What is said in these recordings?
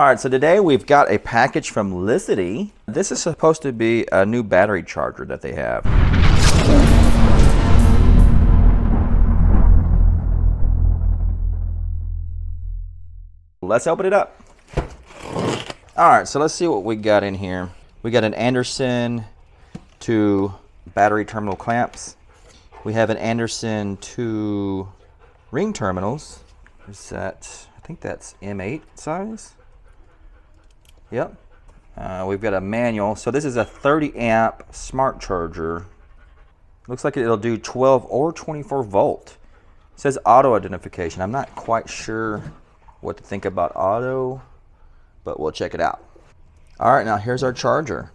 All right, so today we've got a package from Licitti. This is supposed to be a new battery charger that they have. Let's open it up. All right, so let's see what we got in here. We got an Anderson to battery terminal clamps. We have an Anderson to ring terminals. Is that, I think that's M8 size. Yep. We've got a manual. So this is a 30 amp smart charger. Looks like it'll do 12 or 24 volt. It says auto identification. I'm not quite sure what to think about auto, but we'll check it out. All right, now here's our charger.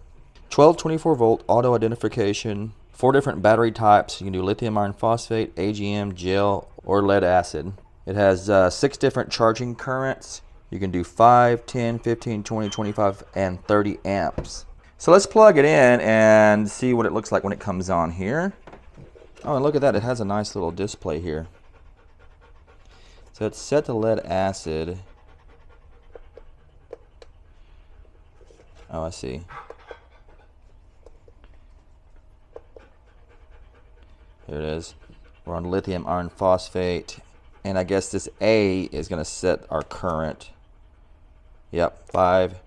12, 24 volt auto identification. 4 different battery types. You can do lithium iron phosphate, AGM, gel, or lead acid. It has 6 different charging currents. You can do 5, 10, 15, 20, 25, and 30 amps. So let's plug it in and see what it looks like when it comes on here. Oh, and look at that. It has a nice little display here. So it's set to lead acid. Oh, I see. There it is. We're on lithium iron phosphate. And I guess this A is going to set our current. Yep, 5,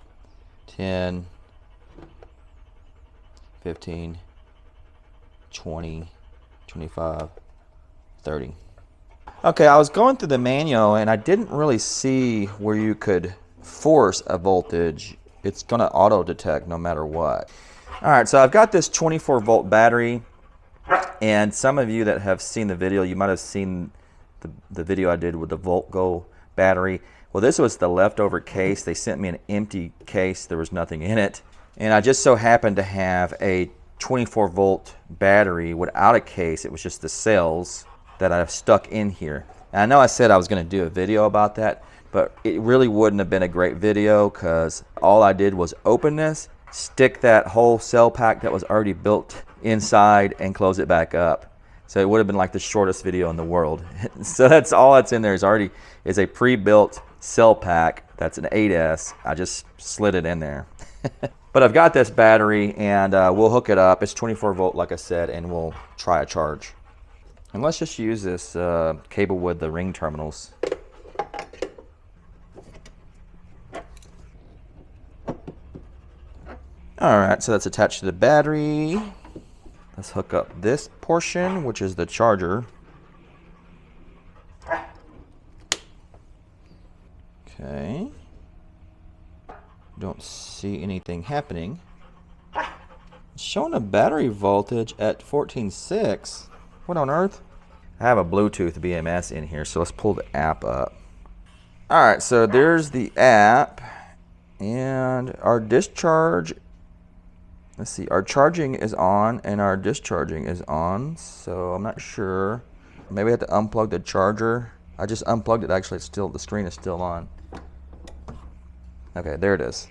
10, 15, 20, 25, 30. Okay, I was going through the manual and I didn't really see where you could force a voltage. It's going to auto detect no matter what. All right, so I've got this 24 volt battery, and some of you that have seen the video, you might have seen the video I did with the VoltGo battery. Well, this was the leftover case. They sent me an empty case. There was nothing in it. And I just so happened to have a 24 volt battery without a case. It was just the cells that I've stuck in here. And I know I said I was going to do a video about that, but it really wouldn't have been a great video because all I did was open this, stick that whole cell pack that was already built inside, and close it back up. So it would have been like the shortest video in the world. So that's all that's in there is a pre-built cell pack. That's an 8S. I just slid it in there. But I've got this battery and we'll hook it up. It's 24 volt like I said, and we'll try a charge. And let's just use this cable with the ring terminals. All right, so that's attached to the battery. Let's hook up this portion, which is the charger. Okay. Don't see anything happening. It's showing a battery voltage at 14.6. What on earth? I have a Bluetooth BMS in here, so let's pull the app up. All right, so there's the app, and our discharge. Let's see, our charging is on and our discharging is on, so I'm not sure. Maybe I have to unplug the charger. I just unplugged it, actually. It's still, the screen is still on. Okay, there it is.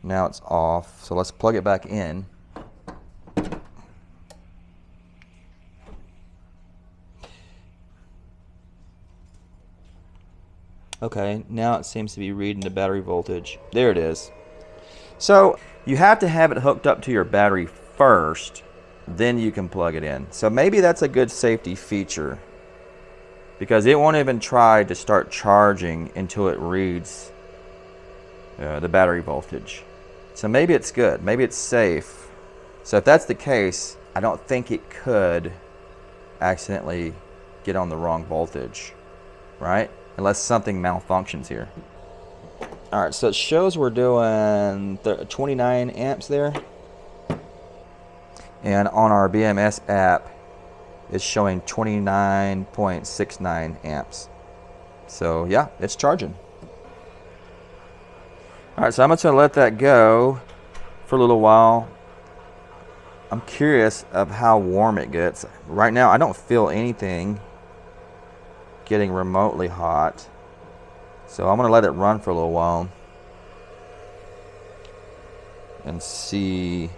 Now it's off, so let's plug it back in. Okay, now it seems to be reading the battery voltage. There it is. So you have to have it hooked up to your battery first, then you can plug it in. So maybe that's a good safety feature, because it won't even try to start charging until it reads the battery voltage. So maybe it's good, maybe it's safe. So if that's the case, I don't think it could accidentally get on the wrong voltage, right? Unless something malfunctions here. All right, so it shows we're doing 29 amps there. And on our BMS app, it's showing 29.69 amps. So yeah, it's charging. All right, so I'm just gonna let that go for a little while. I'm curious of how warm it gets. Right now, I don't feel anything getting remotely hot. So I'm gonna let it run for a little while and see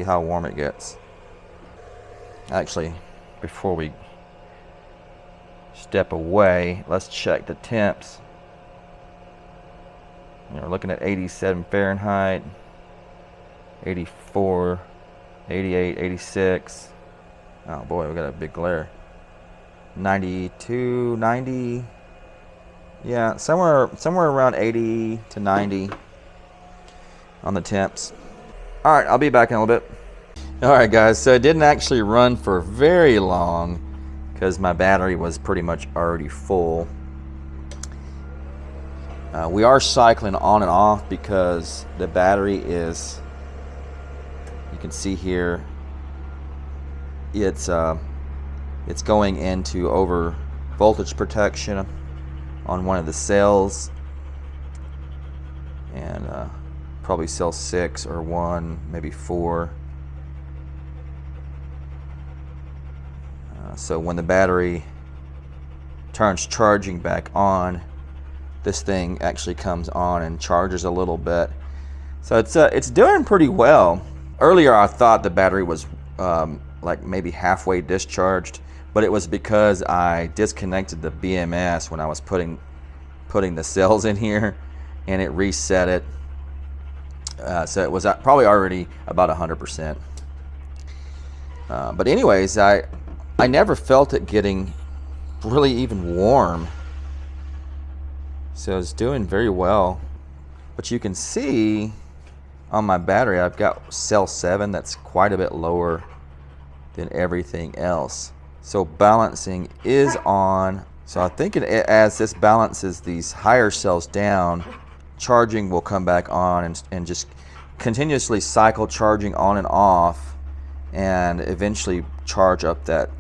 how warm it gets. Actually, before we step away. Let's check the temps. We're looking at 87 Fahrenheit, 84, 88, 86. Oh boy, we got a big glare. 92, 90. Yeah, somewhere around 80 to 90 on the temps. All right, I'll be back in a little bit. All right, guys, so it didn't actually run for very long because my battery was pretty much already full. We are cycling on and off because the battery is, you can see here, it's going into over voltage protection on one of the cells, and probably cell 6 or 1, maybe 4. So when the battery turns charging back on, this thing actually comes on and charges a little bit. So it's doing pretty well. Earlier I thought the battery was like maybe halfway discharged, but it was because I disconnected the BMS when I was putting the cells in here, and it reset it. So it was probably already about 100%. But anyways, I never felt it getting really even warm. So it's doing very well. But you can see on my battery, I've got cell 7 that's quite a bit lower than everything else. So balancing is on. So I think as this balances these higher cells down, charging will come back on and just continuously cycle charging on and off, and eventually charge up that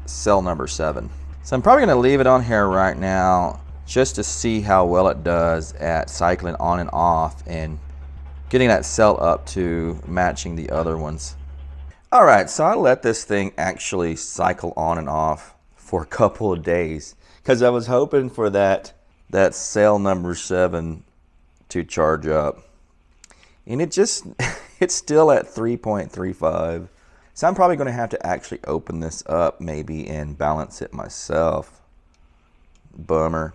cell number 7. So I'm probably going to leave it on here right now just to see how well it does at cycling on and off and getting that cell up to matching the other ones. All right, so I let this thing actually cycle on and off for a couple of days because I was hoping for that cell number 7 to charge up. And it's still at 3.35. So I'm probably going to have to actually open this up maybe and balance it myself. Bummer.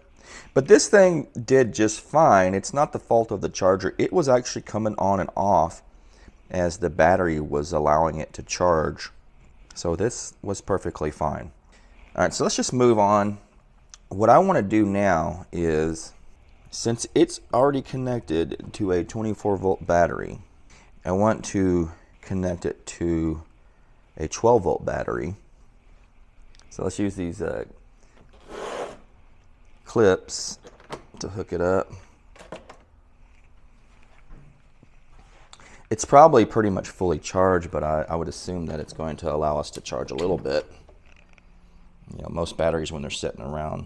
But this thing did just fine. It's not the fault of the charger. It was actually coming on and off as the battery was allowing it to charge. So this was perfectly fine. All right, so let's just move on. What I want to do now is, since it's already connected to a 24-volt battery, I want to connect it to a 12-volt battery. So let's use these clips to hook it up. It's probably pretty much fully charged, but I would assume that it's going to allow us to charge a little bit. You know, most batteries when they're sitting around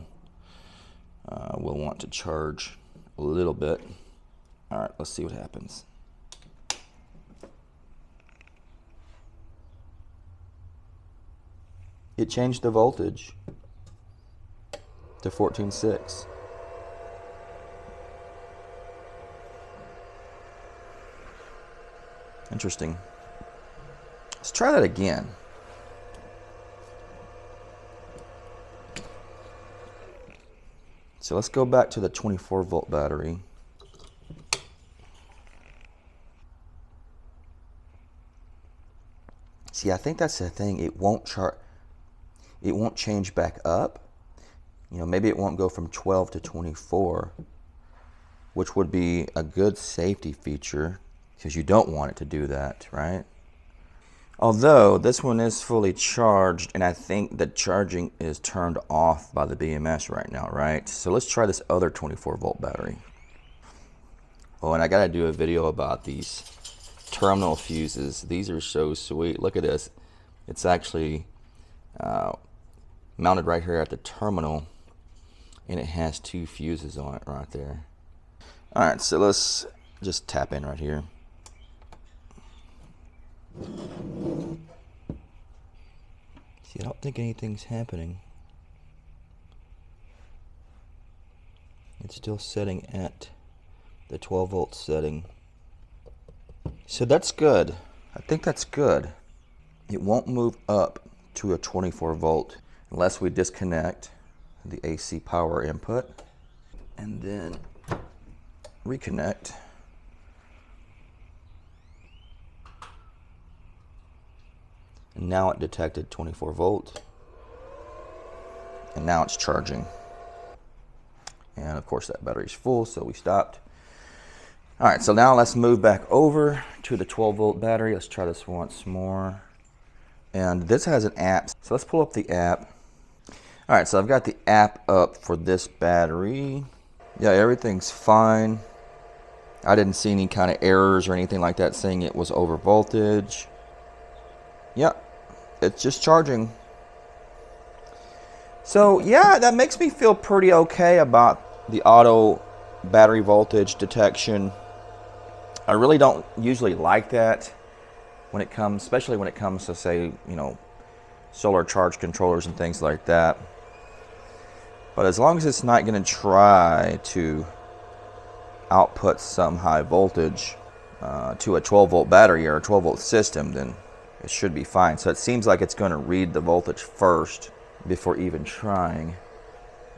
will want to charge a little bit. All right, let's see what happens. It changed the voltage to 14.6. Interesting. Let's try that again. So let's go back to the 24-volt battery. See, I think that's the thing. It won't change back up. You know, maybe it won't go from 12 to 24, which would be a good safety feature because you don't want it to do that, right? Although this one is fully charged, and I think the charging is turned off by the BMS right now, right? So let's try this other 24-volt battery. Oh, and I gotta do a video about these terminal fuses. These are so sweet. Look at this. It's actually mounted right here at the terminal, and it has 2 fuses on it right there. All right, so let's just tap in right here. See, I don't think anything's happening. It's still setting at the 12-volt setting. So that's good. I think that's good. It won't move up to a 24-volt unless we disconnect. the AC power input, and then reconnect. And now it detected 24 volts. And now it's charging. And of course that battery's full, so we stopped. All right, so now let's move back over to the 12 volt battery. Let's try this once more. And this has an app, so let's pull up the app. All right, so I've got the app up for this battery. Yeah, everything's fine. I didn't see any kind of errors or anything like that saying it was over voltage. Yep, it's just charging. So yeah, that makes me feel pretty okay about the auto battery voltage detection. I really don't usually like that when it comes, especially when it comes to, say, you know, solar charge controllers and things like that. But as long as it's not going to try to output some high voltage to a 12 volt battery or a 12 volt system, then it should be fine. So it seems like it's going to read the voltage first before even trying.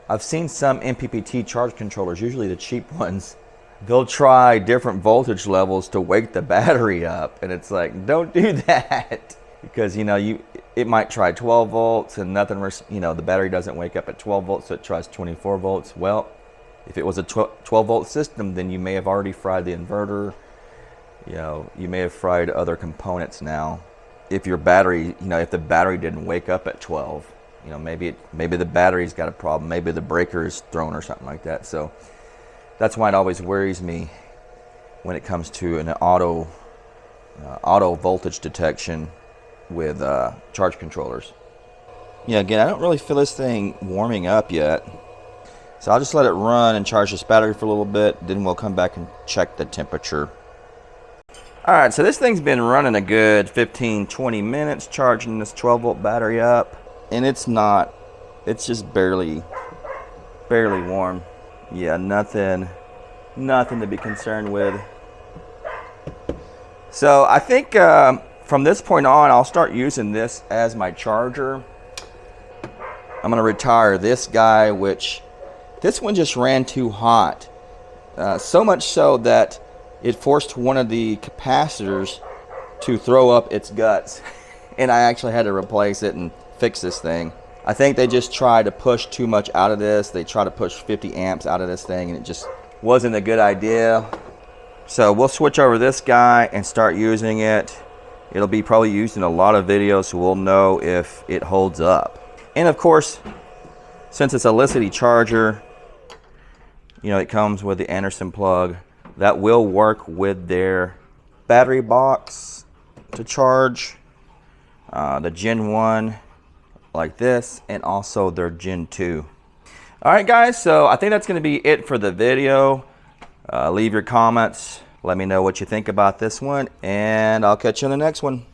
I've seen some MPPT charge controllers, usually the cheap ones, they'll try different voltage levels to wake the battery up, and it's like, don't do that, because you know it might try 12 volts and nothing, you know, the battery doesn't wake up at 12 volts, so it tries 24 volts. Well, if it was a 12 volt system, then you may have already fried the inverter. You know, you may have fried other components now. If your battery, you know, if the battery didn't wake up at 12, you know, maybe the battery's got a problem, maybe the breaker is thrown or something like that. So that's why it always worries me when it comes to an auto voltage detection with charge controllers. Yeah, again, I don't really feel this thing warming up yet, so I'll just let it run and charge this battery for a little bit, then we'll come back and check the temperature. All right, so this thing's been running a good 15-20 minutes charging this 12 volt battery up, and it's just barely warm. Yeah, nothing to be concerned with. So I think from this point on, I'll start using this as my charger. I'm gonna retire this guy, which this one just ran too hot. So much so that it forced one of the capacitors to throw up its guts. And I actually had to replace it and fix this thing. I think they just tried to push too much out of this. They tried to push 50 amps out of this thing, and it just wasn't a good idea. So we'll switch over this guy and start using it. It'll be probably used in a lot of videos, so we'll know if it holds up. And of course, since it's a Licitti charger, you know, it comes with the Anderson plug. That will work with their battery box to charge the Gen 1 like this, and also their Gen 2. All right, guys, so I think that's going to be it for the video. Leave your comments. Let me know what you think about this one, and I'll catch you on the next one.